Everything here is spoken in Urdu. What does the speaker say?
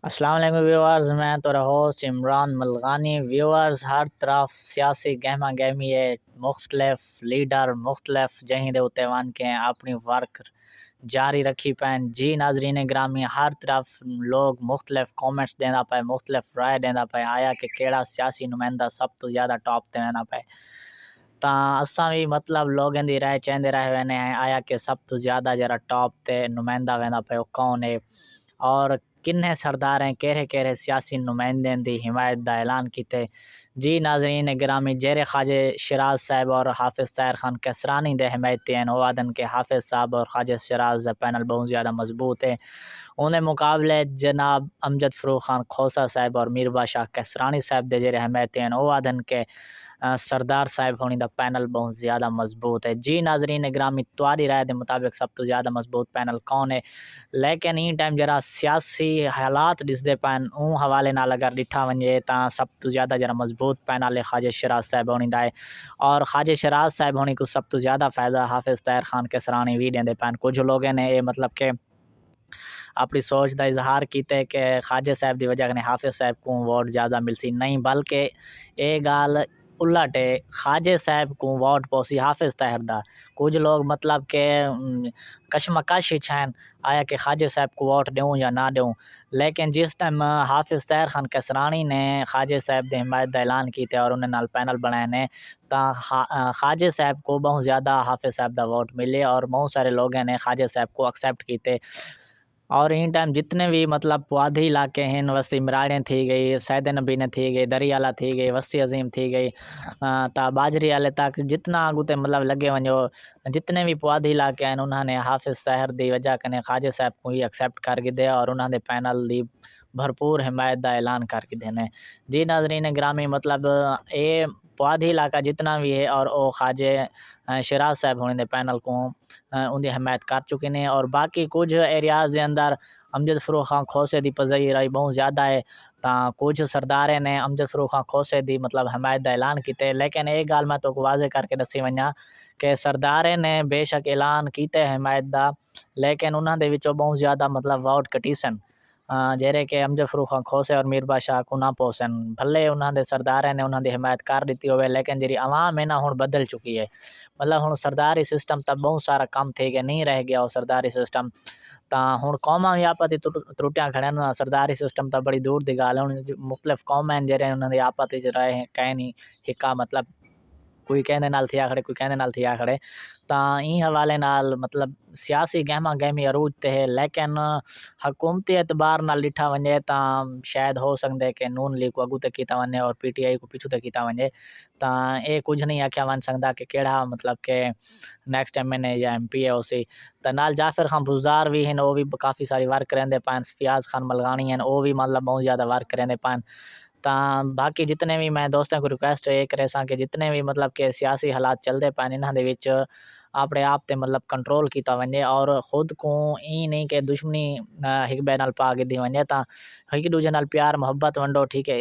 السلام علیکم ویورز، میں تو ہوسٹ عمران ملغانی۔ ویورز، ہر طرف سیاسی گہما گہمی ہے، مختلف لیڈر مختلف جہیں دے اتے ون کے اپنی ورک جاری رکھی پین۔ جی ناظرین گرامی، ہر طرف لوگ مختلف کومنٹس دینا پائے، مختلف رائے دینا پائے آیا کہ کیڑا سیاسی نمائندہ سب تو زیادہ ٹاپ تے رہنا پائے۔ تاں اساں بھی مطلب لوگوں دی رائے چیندے رہے وینے ہیں آیا کہ سب تو زیادہ جرا ٹاپ تے نمائندہ وینا پائے وہ کون ہے، اور کنے سردار ہیں کہڑے سیاسی نمائندے دی حمایت دا اعلان کیتے۔ جی ناظرین گرامی، جیرے خواجہ شیراز صاحب اور حافظ طاہر خان کسرانی دے حمایتی ہیں، وہ آدن کے حافظ صاحب اور خواجہ شیراز دا پینل بہت زیادہ مضبوط ہے۔ انہیں مقابلے جناب امجد فروخ خان کھوسا صاحب اور میر بادشاہ کسرانی صاحب دے جیرے حمایتی ہیں، وہ آدن کے سردار صاحب ہونی دا پینل بہت زیادہ مضبوط ہے۔ جی ناظرین گرامی، تواڈی رائے دے مطابق سب تو زیادہ مضبوط پینل کون ہے؟ لیکن این ٹائم جرا سیاسی حالات ڈسدے پین اون حوالے نال اگر ڈٹھا ونجے تاں سب تو زیادہ جرا مضبوط پینل خواجہ شیراز صاحب ہونی دا ہے، اور خواجہ شیراز صاحب ہونی کو سب تو زیادہ فائدہ حافظ طاہر خان کسرانی بھی دیندے پین۔ کچھ لوگوں نے یہ مطلب کہ اپنی سوچ دا اظہار کیتے کہ خواجہ صاحب دی وجہ نے حافظ صاحب کو ووٹ زیادہ ملسی، نہیں بلکہ یہ گال الٹ ہے، خواجہ صاحب کو ووٹ پوسی حافظ طاہر دا۔ کچھ لوگ مطلب کہ کشمکش ہی چھین آیا کہ خواجہ صاحب کو ووٹ دوں یا نہ دوں، لیکن جس ٹائم حافظ طاہر خان کسرانی نے خواجہ صاحب دے حمایت دا اعلان کیتے اور انہیں نال پینل بنائے نے، تاں خواجہ صاحب کو بہت زیادہ حافظ صاحب دا ووٹ ملے اور بہت سارے لوگوں نے خواجہ صاحب کو ایکسیپٹ کیتے۔ اور ان ٹائم جتنے بھی مطلب پوادھی علاقے ہیں، وسطی مراڑیں تھی گئی، سید نبی نے تھی گئی، دریالہ تھی گئی، وسطی عظیم تھی گئی، تا باجری والے تک جتنا آگو تے مطلب لگے ونجو جتنے بھی پوادھی علاقے ہیں انہوں نے حافظ طاہر دی وجہ کنے خواجہ صاحب کو ہی ایکسیپٹ کر کے دے اور انہوں نے پینل دی بھرپور حمایت دا اعلان کر کے دینے۔ جی ناظرین گرامی، مطلب اے پوادھی علاقہ جتنا بھی ہے اور او خواجہ شیراز صاحب ہونے دے پینل کو ان دی حمایت کر چکے ہیں، اور باقی کچھ ایریاز دے اندر امجد فروخ خان کھوسے دی پذیرائی بہت زیادہ ہے، تاں کچھ سرداریں نے امجد فروخ خان کھوسے دی مطلب حمایت دا اعلان کیتے، لیکن ایک گال میں تو واضح کر کے دسی ونجا کہ سرداریں نے بے شک اعلان کیتے حمایت دا، لیکن انہاں دے وچوں بہت زیادہ مطلب ووٹ کٹی سن، جیرے کہ امجد فروخ خان کھوسے اور میر بادشاہ کو نہ پوسن۔ بھلے انہاں دے سرداریں نے انہاں دی حمایت کر دیتی ہوئے، لیکن جی عوام ہے نا ہن بدل چکی ہے، مطلب ہن سرداری سسٹم تا بہت سارا کم تھے گیا، نہیں رہ گیا وہ سرداری سسٹم، تاں ہن قوماں بھی آپس وچ ترٹیاں کھڑیاں، سرداری سسٹم تا بڑی دور دی گل ہے۔ مختلف قوماں جڑے انہاں دے آپس وچ رہے کہیں نہیں حکا، مطلب کوئی کہندے نال تھیا کھڑے، کوئی کہندے نال تھیا کھڑے، تاں این حوالے نال مطلب سیاسی گہما گہمی عروج تے ہے، لیکن حکومتی اعتبار نال ڈٹھا ونجے تاں شاید ہو سکدے کہ نون لیگ کو اگوں تے کیتا ونجے اور پی ٹی آئی کو پیچھے تے کیتا ونجے، تاں اے کچھ نہیں آکھیا ون سکدا کہ کیڑا مطلب کہ نیکسٹ ایم این اے یا ایم پی ہے اسی۔ تے نال جعفر خان بزدار بھی ہیں، وہ بھی کافی ساری ورک کریندے پین، فیاض خان ملغانی ہیں، وہ بھی مطلب بہت زیادہ ورک کریندے پین۔ تاں باقی جتنے بھی میں دوستاں کو ریکویسٹ یہ کرے ساں کہ جتنے بھی مطلب کہ سیاسی حالات چلدے پین انہاں دے وچ اپنے آپ تے مطلب کنٹرول کیتا ونجے، اور خود کو ای نہیں کہ دشمنی ایک بے نال پا کے دی ونجے، تاں ایک دوجے نال پیار محبت ونڈو، ٹھیک ہے۔